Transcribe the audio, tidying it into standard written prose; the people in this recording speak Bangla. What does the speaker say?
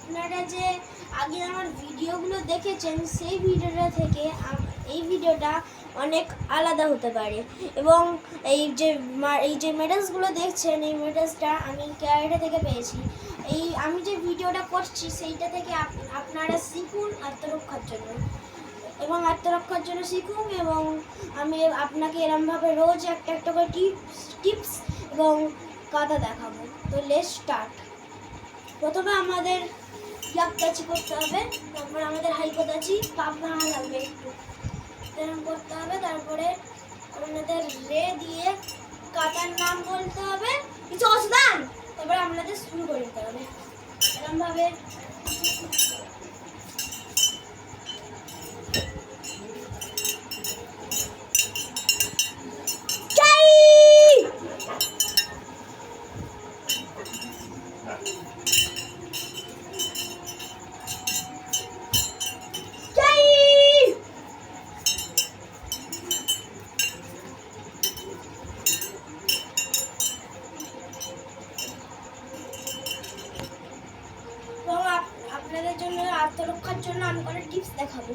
আপনারা যে আগে আমার ভিডিওগুলো দেখেছেন সেই ভিডিওটা থেকে এই ভিডিওটা অনেক আলাদা হতে পারে। এবং এই যে মেডেলসগুলো দেখছেন, এই মেডেলসটা আমি ক্যারাটে থেকে পেয়েছি। আমি যে ভিডিওটা করছি সেইটা থেকে আপনারা শিখুন আত্মরক্ষার জন্য, এবং আত্মরক্ষার জন্য শিখুন। এবং আমি আপনাকে এরমভাবে রোজ একটা একটা করে টিপস এবং কাদা দেখাবো। তো লেটস স্টার্ট। প্রথমে আমাদের ইয়াকদাচি করতে হবে, তারপরে আমাদের হাইকোদাচি, পাপ ভাঙা লাগবে একটু এরকম করতে হবে। তারপরে আমাদের রে দিয়ে কাতার নাম বলতে হবে, কিছু অসদান। তারপরে আমাদের শুরু করে দিতে হবে এরকমভাবে। আপনাদের জন্য আত্মরক্ষার জন্য আমি কোনো টিপস দেখাবো।